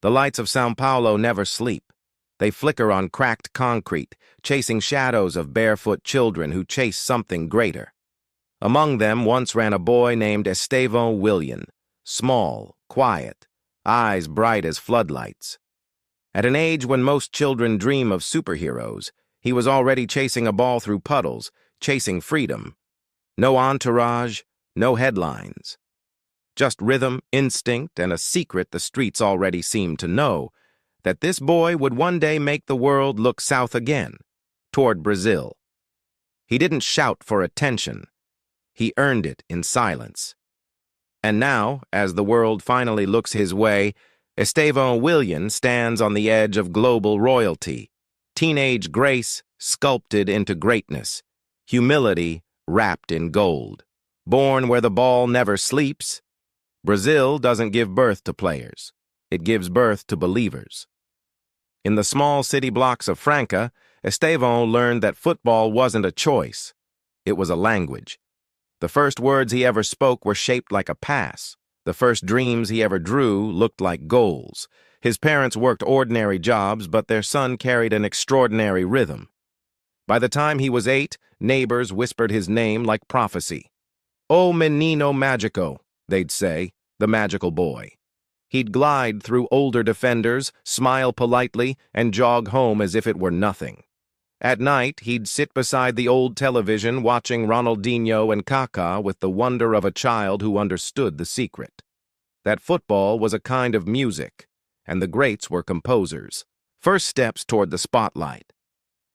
The lights of São Paulo never sleep. They flicker on cracked concrete, chasing shadows of barefoot children who chase something greater. Among them once ran a boy named Estevão Willian, small, quiet, eyes bright as floodlights. At an age when most children dream of superheroes, he was already chasing a ball through puddles, chasing freedom. No entourage, no headlines. Just rhythm, instinct, and a secret the streets already seemed to know, that this boy would one day make the world look south again, toward Brazil. He didn't shout for attention. He earned it in silence. And now, as the world finally looks his way, Estevão Willian stands on the edge of global royalty, teenage grace sculpted into greatness, humility wrapped in gold. Born where the ball never sleeps, Brazil doesn't give birth to players. It gives birth to believers. In the small city blocks of Franca, Estevão learned that football wasn't a choice. It was a language. The first words he ever spoke were shaped like a pass. The first dreams he ever drew looked like goals. His parents worked ordinary jobs, but their son carried an extraordinary rhythm. By the time he was 8, neighbors whispered his name like prophecy. "O menino mágico," they'd say, the magical boy. He'd glide through older defenders, smile politely, and jog home as if it were nothing. At night, he'd sit beside the old television watching Ronaldinho and Kaká with the wonder of a child who understood the secret. That football was a kind of music, and the greats were composers. First steps toward the spotlight.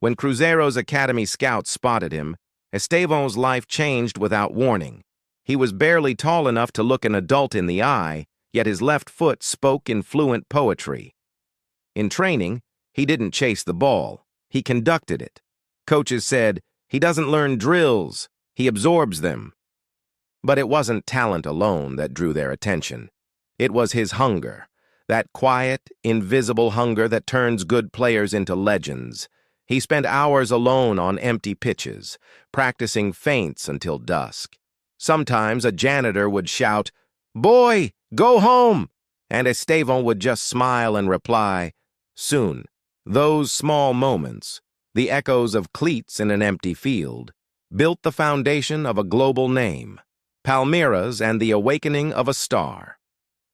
When Cruzeiro's academy scouts spotted him, Estevão's life changed without warning. He was barely tall enough to look an adult in the eye, yet his left foot spoke in fluent poetry. In training, he didn't chase the ball. He conducted it. Coaches said, "He doesn't learn drills, he absorbs them." But it wasn't talent alone that drew their attention. It was his hunger, that quiet, invisible hunger that turns good players into legends. He spent hours alone on empty pitches, practicing feints until dusk. Sometimes a janitor would shout, "Boy, go home!" and Estevão would just smile and reply, "Soon." Those small moments, the echoes of cleats in an empty field, built the foundation of a global name, Palmeiras and the awakening of a star.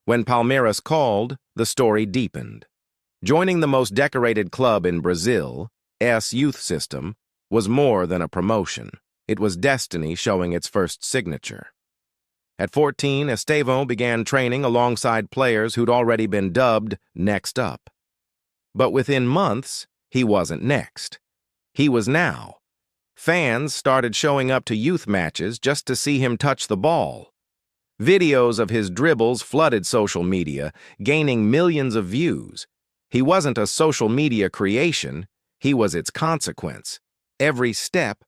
When Palmeiras called, the story deepened. Joining the most decorated club in Brazil, S youth system, was more than a promotion. It was destiny showing its first signature. At 14, Estevão began training alongside players who'd already been dubbed next up. But within months, he wasn't next. He was now. Fans started showing up to youth matches just to see him touch the ball. Videos of his dribbles flooded social media, gaining millions of views. He wasn't a social media creation, he was its consequence. Every step,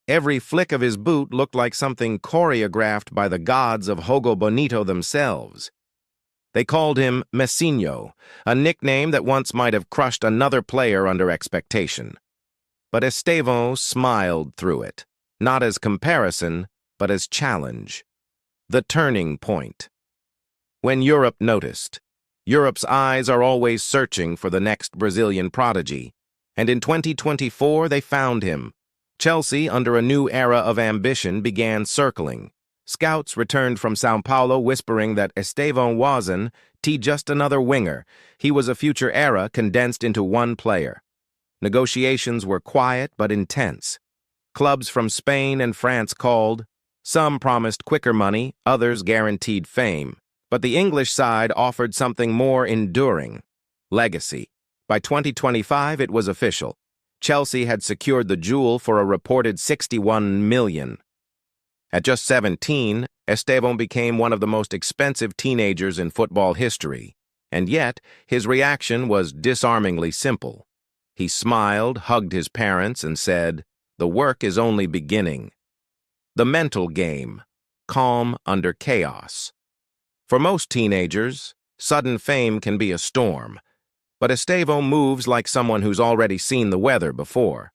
every flick of his boot looked like something choreographed by the gods of Jogo Bonito themselves. They called him Messinho, a nickname that once might have crushed another player under expectation. But Estevão smiled through it, not as comparison, but as challenge. The turning point. When Europe noticed. Europe's eyes are always searching for the next Brazilian prodigy, and in 2024 they found him. Chelsea, under a new era of ambition, began circling. Scouts returned from São Paulo whispering that Estevão wasn't just another winger. He was a future era condensed into one player. Negotiations were quiet but intense. Clubs from Spain and France called. Some promised quicker money, others guaranteed fame. But the English side offered something more enduring: legacy. By 2025, it was official. Chelsea had secured the jewel for a reported $61 million. At just 17, Estevão became one of the most expensive teenagers in football history, and yet his reaction was disarmingly simple. He smiled, hugged his parents, and said, "The work is only beginning." The mental game, calm under chaos. For most teenagers, sudden fame can be a storm, but Estevão moves like someone who's already seen the weather before.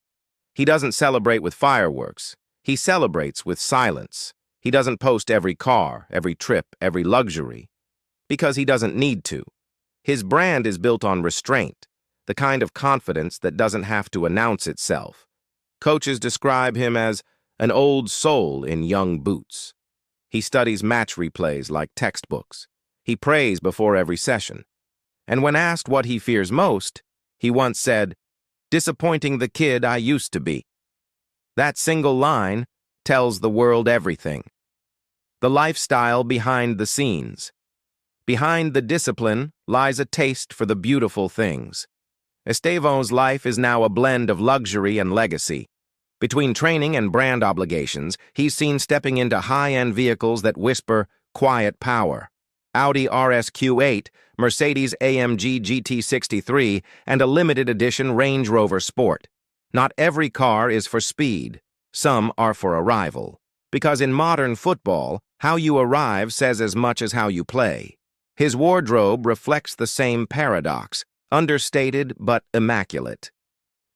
He doesn't celebrate with fireworks. He celebrates with silence. He doesn't post every car, every trip, every luxury, because he doesn't need to. His brand is built on restraint, the kind of confidence that doesn't have to announce itself. Coaches describe him as an old soul in young boots. He studies match replays like textbooks. He prays before every session. And when asked what he fears most, he once said, "Disappointing the kid I used to be." That single line tells the world everything. The lifestyle behind the scenes. Behind the discipline lies a taste for the beautiful things. Estevão's life is now a blend of luxury and legacy. Between training and brand obligations, he's seen stepping into high-end vehicles that whisper quiet power. Audi RSQ8, Mercedes-AMG GT63, and a limited edition Range Rover Sport. Not every car is for speed. Some are for arrival. Because in modern football, how you arrive says as much as how you play. His wardrobe reflects the same paradox, understated but immaculate.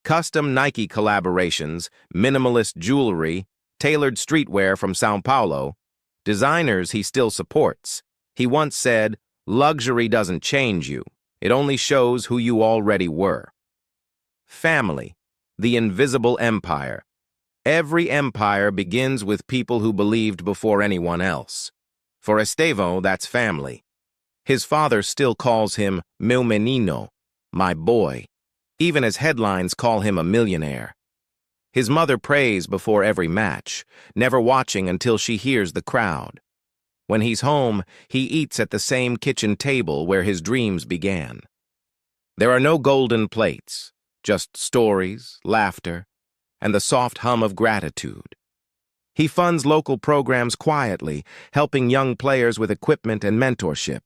Custom Nike collaborations, minimalist jewelry, tailored streetwear from São Paulo, designers he still supports. He once said, "Luxury doesn't change you. It only shows who you already were." Family, the invisible empire. Every empire begins with people who believed before anyone else. For Estevão, that's family. His father still calls him meu menino, my boy, even as headlines call him a millionaire. His mother prays before every match, never watching until she hears the crowd. When he's home, he eats at the same kitchen table where his dreams began. There are no golden plates, just stories, laughter, and the soft hum of gratitude. He funds local programs quietly, helping young players with equipment and mentorship.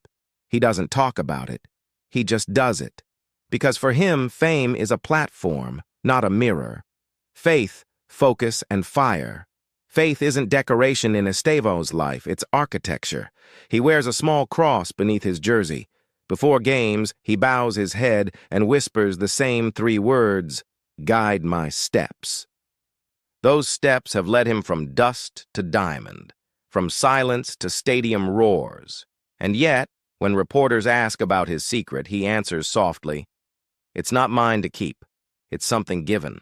He doesn't talk about it. He just does it. Because for him, fame is a platform, not a mirror. Faith, focus, and fire. Faith isn't decoration in Estevão's life, it's architecture. He wears a small cross beneath his jersey. Before games, he bows his head and whispers the same 3 words, "Guide my steps." Those steps have led him from dust to diamond, from silence to stadium roars. And yet, when reporters ask about his secret, he answers softly, "It's not mine to keep. It's something given."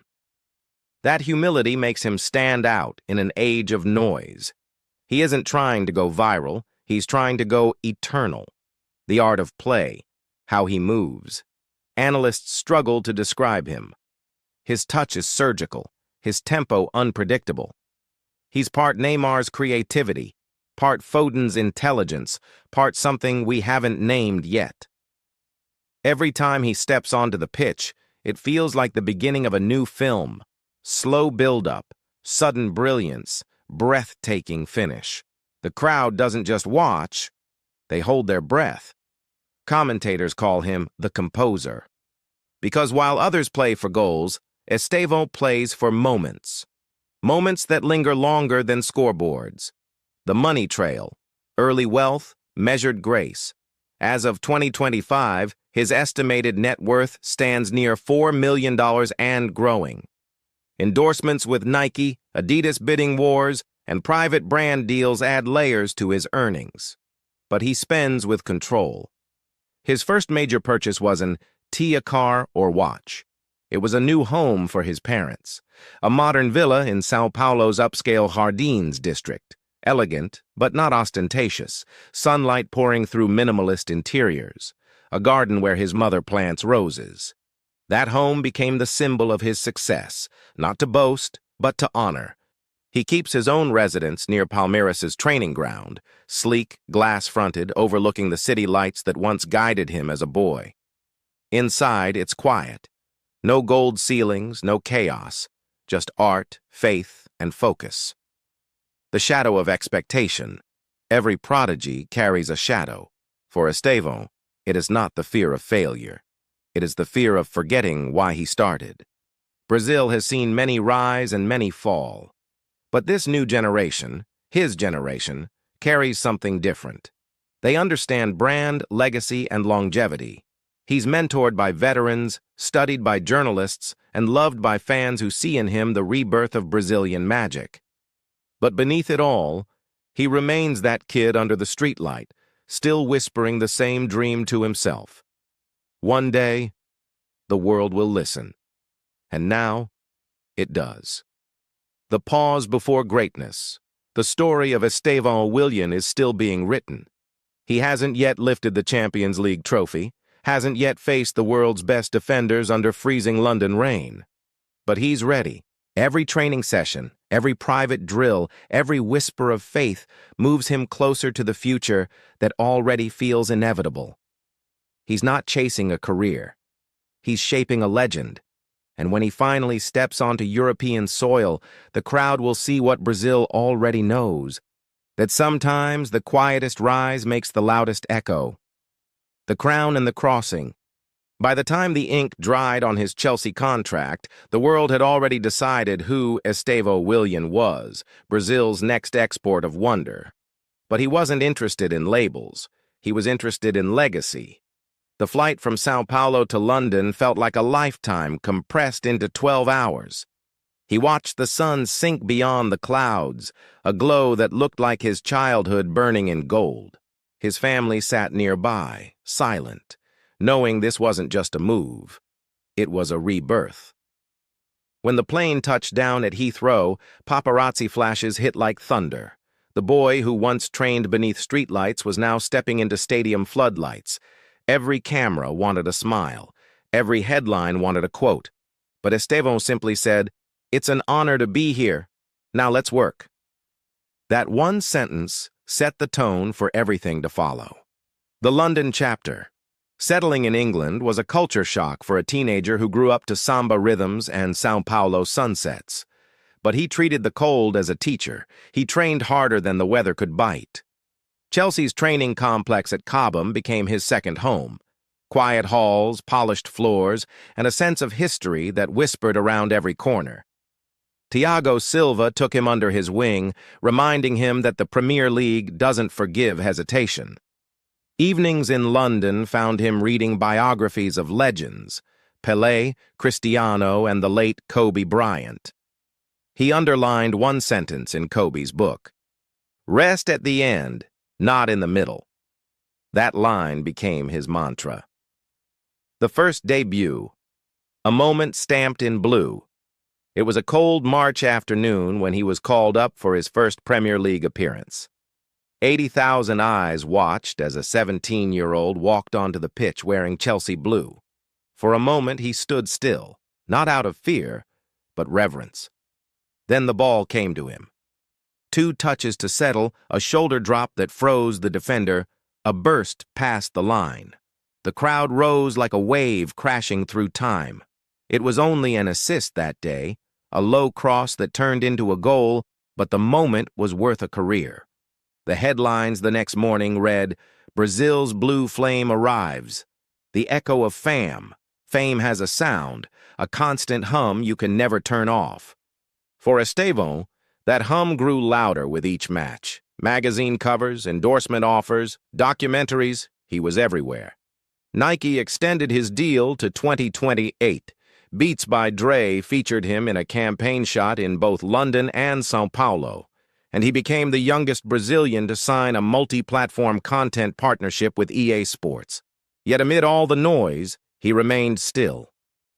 That humility makes him stand out in an age of noise. He isn't trying to go viral, he's trying to go eternal. The art of play, how he moves. Analysts struggle to describe him. His touch is surgical, his tempo unpredictable. He's part Neymar's creativity, part Foden's intelligence, part something we haven't named yet. Every time he steps onto the pitch, it feels like the beginning of a new film. Slow build-up, sudden brilliance, breathtaking finish. The crowd doesn't just watch, they hold their breath. Commentators call him the composer. Because while others play for goals, Estevão plays for moments. Moments that linger longer than scoreboards. The money trail, early wealth, measured grace. As of 2025, his estimated net worth stands near $4 million and growing. Endorsements with Nike, Adidas bidding wars, and private brand deals add layers to his earnings. But he spends with control. His first major purchase was an Tia car or watch. It was a new home for his parents. A modern villa in São Paulo's upscale Jardins district. Elegant, but not ostentatious, sunlight pouring through minimalist interiors, a garden where his mother plants roses. That home became the symbol of his success, not to boast, but to honor. He keeps his own residence near Palmeiras' training ground, sleek, glass-fronted, overlooking the city lights that once guided him as a boy. Inside, it's quiet. No gold ceilings, no chaos, just art, faith, and focus. The shadow of expectation. Every prodigy carries a shadow. For Estevão, it is not the fear of failure. It is the fear of forgetting why he started. Brazil has seen many rise and many fall. But this new generation, his generation, carries something different. They understand brand, legacy, and longevity. He's mentored by veterans, studied by journalists, and loved by fans who see in him the rebirth of Brazilian magic. But beneath it all, he remains that kid under the streetlight, still whispering the same dream to himself. One day, the world will listen. And now, it does. The pause before greatness. The story of Estevão Willian is still being written. He hasn't yet lifted the Champions League trophy, hasn't yet faced the world's best defenders under freezing London rain. But he's ready. Every training session, every private drill, every whisper of faith moves him closer to the future that already feels inevitable. He's not chasing a career. He's shaping a legend. And when he finally steps onto European soil, the crowd will see what Brazil already knows, that sometimes the quietest rise makes the loudest echo. The crown and the crossing. By the time the ink dried on his Chelsea contract, the world had already decided who Estevão Willian was, Brazil's next export of wonder. But he wasn't interested in labels. He was interested in legacy. The flight from São Paulo to London felt like a lifetime compressed into 12 hours. He watched the sun sink beyond the clouds, a glow that looked like his childhood burning in gold. His family sat nearby, silent, knowing this wasn't just a move. It was a rebirth. When the plane touched down at Heathrow, paparazzi flashes hit like thunder. The boy who once trained beneath streetlights was now stepping into stadium floodlights. Every camera wanted a smile. Every headline wanted a quote. But Estevão simply said, "It's an honor to be here. Now let's work." That one sentence set the tone for everything to follow. The London chapter. Settling in England was a culture shock for a teenager who grew up to samba rhythms and São Paulo sunsets. But he treated the cold as a teacher. He trained harder than the weather could bite. Chelsea's training complex at Cobham became his second home. Quiet halls, polished floors, and a sense of history that whispered around every corner. Thiago Silva took him under his wing, reminding him that the Premier League doesn't forgive hesitation. Evenings in London found him reading biographies of legends, Pelé, Cristiano, and the late Kobe Bryant. He underlined one sentence in Kobe's book: "Rest at the end, not in the middle." That line became his mantra. The first debut, a moment stamped in blue. It was a cold March afternoon when he was called up for his first Premier League appearance. 80,000 eyes watched as a 17-year-old walked onto the pitch wearing Chelsea blue. For a moment he stood still, not out of fear, but reverence. Then the ball came to him. 2 touches to settle, a shoulder drop that froze the defender, a burst past the line. The crowd rose like a wave crashing through time. It was only an assist that day, a low cross that turned into a goal, but the moment was worth a career. The headlines the next morning read, "Brazil's blue flame arrives." The echo of fame. Fame has a sound, a constant hum you can never turn off. For Estevão, that hum grew louder with each match. Magazine covers, endorsement offers, documentaries, he was everywhere. Nike extended his deal to 2028. Beats by Dre featured him in a campaign shot in both London and São Paulo, and he became the youngest Brazilian to sign a multi-platform content partnership with EA Sports. Yet amid all the noise, he remained still.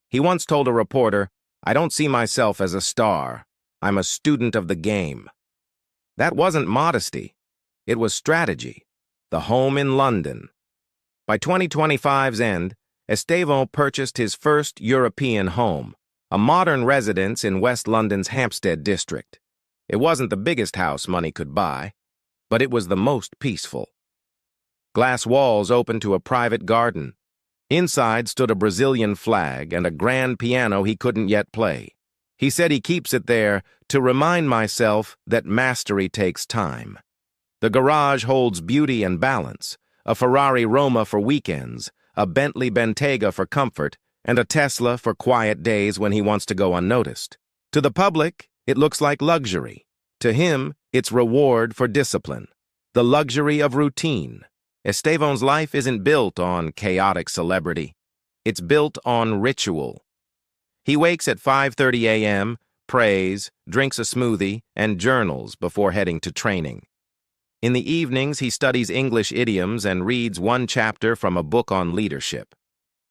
He once told a reporter, "I don't see myself as a star. I'm a student of the game." That wasn't modesty. It was strategy. The home in London. By 2025's end, Estevão purchased his first European home, a modern residence in West London's Hampstead district. It wasn't the biggest house money could buy, but it was the most peaceful. Glass walls opened to a private garden. Inside stood a Brazilian flag and a grand piano he couldn't yet play. He said he keeps it there to remind myself that mastery takes time. The garage holds beauty and balance, a Ferrari Roma for weekends, a Bentley Bentayga for comfort, and a Tesla for quiet days when he wants to go unnoticed. To the public, it looks like luxury. To him, it's reward for discipline, the luxury of routine. Estevão's life isn't built on chaotic celebrity. It's built on ritual. He wakes at 5:30 a.m., prays, drinks a smoothie, and journals before heading to training. In the evenings, he studies English idioms and reads one chapter from a book on leadership.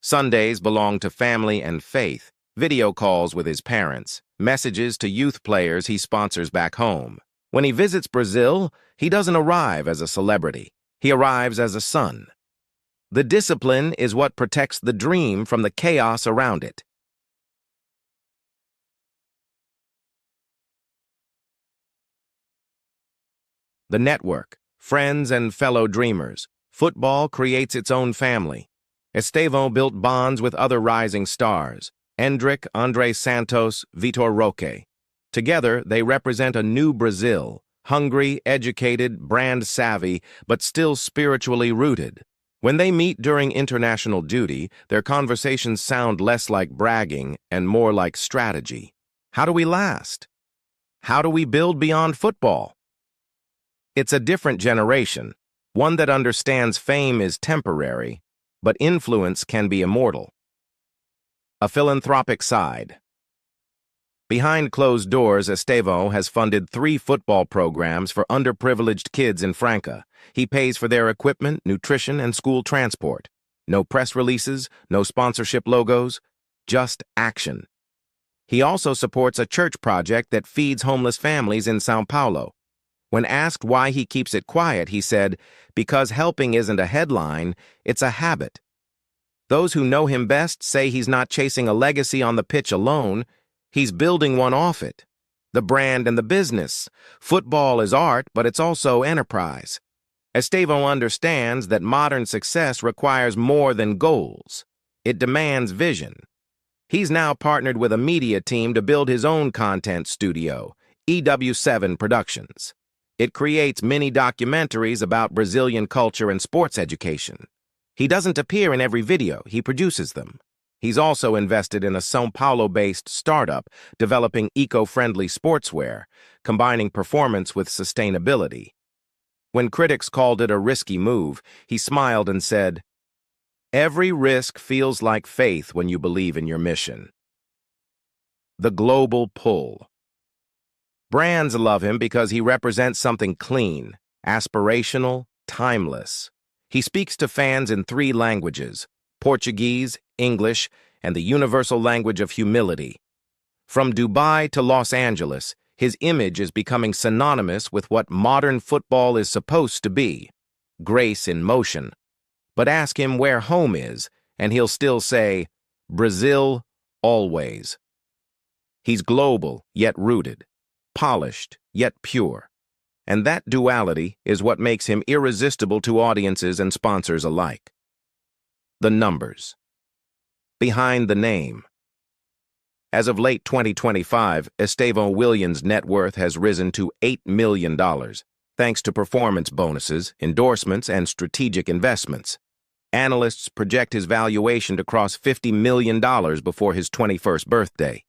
Sundays belong to family and faith, video calls with his parents, messages to youth players he sponsors back home. When he visits Brazil, he doesn't arrive as a celebrity. He arrives as a son. The discipline is what protects the dream from the chaos around it. The network, friends and fellow dreamers. Football creates its own family. Estevão built bonds with other rising stars, Endrick, André Santos, Vitor Roque. Together, they represent a new Brazil, hungry, educated, brand-savvy, but still spiritually rooted. When they meet during international duty, their conversations sound less like bragging and more like strategy. How do we last? How do we build beyond football? It's a different generation, one that understands fame is temporary, but influence can be immortal. A philanthropic side. Behind closed doors, Estevão has funded 3 football programs for underprivileged kids in Franca. He pays for their equipment, nutrition, and school transport. No press releases, no sponsorship logos, just action. He also supports a church project that feeds homeless families in São Paulo. When asked why he keeps it quiet, he said, "Because helping isn't a headline, it's a habit." Those who know him best say he's not chasing a legacy on the pitch alone, he's building one off it. The brand and the business. Football is art, but it's also enterprise. Estevão understands that modern success requires more than goals. It demands vision. He's now partnered with a media team to build his own content studio, EW7 Productions. It creates mini documentaries about Brazilian culture and sports education. He doesn't appear in every video, he produces them. He's also invested in a São Paulo-based startup developing eco-friendly sportswear, combining performance with sustainability. When critics called it a risky move, he smiled and said, "Every risk feels like faith when you believe in your mission." The global pull. Brands love him because he represents something clean, aspirational, timeless. He speaks to fans in 3 languages, Portuguese, English, and the universal language of humility. From Dubai to Los Angeles, his image is becoming synonymous with what modern football is supposed to be, grace in motion. But ask him where home is, and he'll still say, Brazil, always. He's global, yet rooted, polished, yet pure. And that duality is what makes him irresistible to audiences and sponsors alike. The numbers. Behind the name. As of late 2025, Estevão Willian's net worth has risen to $8 million, thanks to performance bonuses, endorsements, and strategic investments. Analysts project his valuation to cross $50 million before his 21st birthday.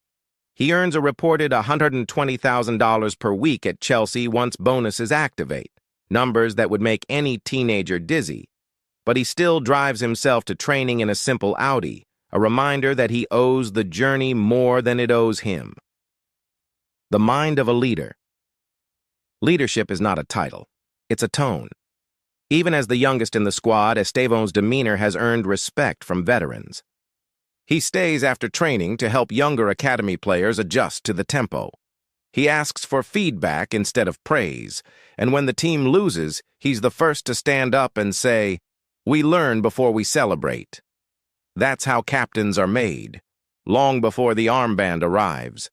He earns a reported $120,000 per week at Chelsea once bonuses activate, numbers that would make any teenager dizzy. But he still drives himself to training in a simple Audi, a reminder that he owes the journey more than it owes him. The mind of a leader. Leadership is not a title, it's a tone. Even as the youngest in the squad, Estevão's demeanor has earned respect from veterans. He stays after training to help younger academy players adjust to the tempo. He asks for feedback instead of praise, and when the team loses, he's the first to stand up and say, "We learn before we celebrate." That's how captains are made, long before the armband arrives.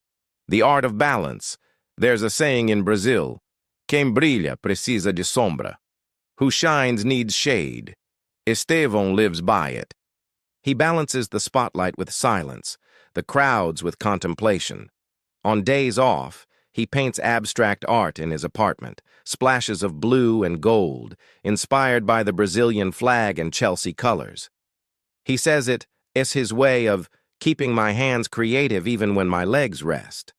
The art of balance. There's a saying in Brazil, "Quem brilha precisa de sombra." Who shines needs shade. Estevão lives by it. He balances the spotlight with silence, the crowds with contemplation. On days off, he paints abstract art in his apartment, splashes of blue and gold, inspired by the Brazilian flag and Chelsea colors. He says it's his way of keeping my hands creative even when my legs rest.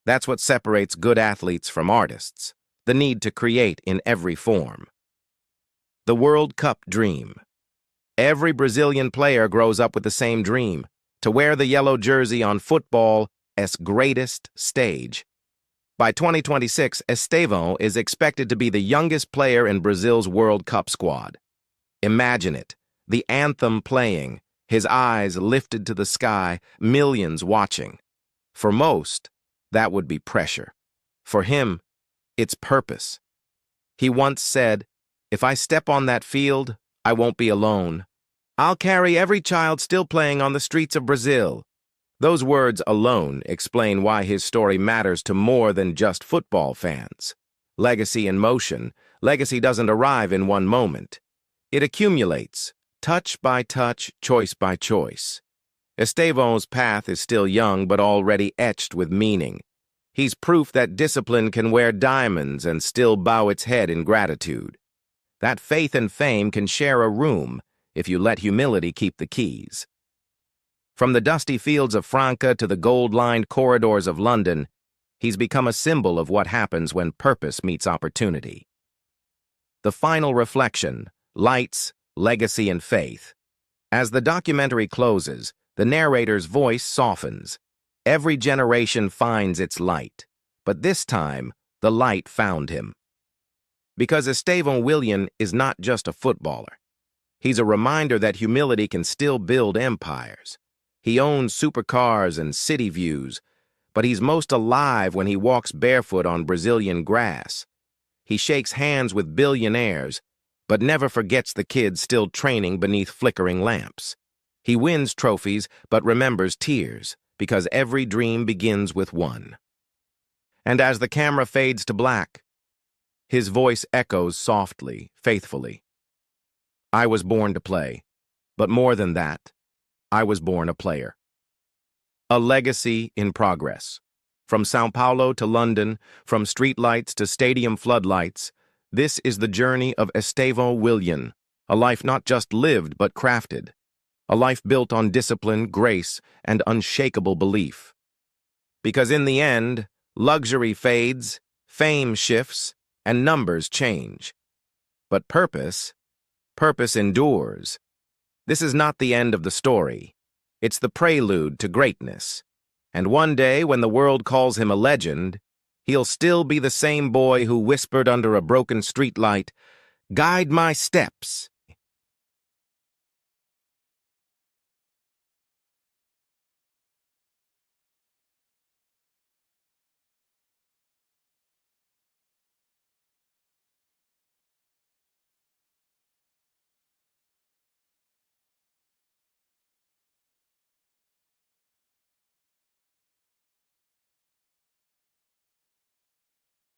That's what separates good athletes from artists, the need to create in every form. The World Cup dream. Every Brazilian player grows up with the same dream, to wear the yellow jersey on football's greatest stage. By 2026, Estevão is expected to be the youngest player in Brazil's World Cup squad. Imagine it, the anthem playing, His eyes lifted to the sky, millions watching. For most, that would be pressure. For him, it's purpose. He once said, "If I step on that field, I won't be alone. I'll carry every child still playing on the streets of Brazil." Those words alone explain why his story matters to more than just football fans. Legacy in motion. Legacy doesn't arrive in one moment. It accumulates, touch by touch, choice by choice. Estevão's path is still young but already etched with meaning. He's proof that discipline can wear diamonds and still bow its head in gratitude. That faith and fame can share a room if you let humility keep the keys. From the dusty fields of Franca to the gold-lined corridors of London, he's become a symbol of what happens when purpose meets opportunity. The final reflection: lights, legacy, and faith. As the documentary closes, the narrator's voice softens. Every generation finds its light, but this time, the light found him. Because Estevão Willian is not just a footballer. He's a reminder that humility can still build empires. He owns supercars and city views, but he's most alive when he walks barefoot on Brazilian grass. He shakes hands with billionaires, but never forgets the kids still training beneath flickering lamps. He wins trophies, but remembers tears, because every dream begins with one. And as the camera fades to black, his voice echoes softly, faithfully. I was born to play, but more than that, I was born a player. A legacy in progress. From São Paulo to London, from streetlights to stadium floodlights, this is the journey of Estevão Willian, a life not just lived but crafted, a life built on discipline, grace, and unshakable belief. Because in the end, luxury fades, fame shifts, and numbers change. But purpose endures. This is not the end of the story. It's the prelude to greatness. And one day, when the world calls him a legend, he'll still be the same boy who whispered under a broken streetlight, "Guide my steps,"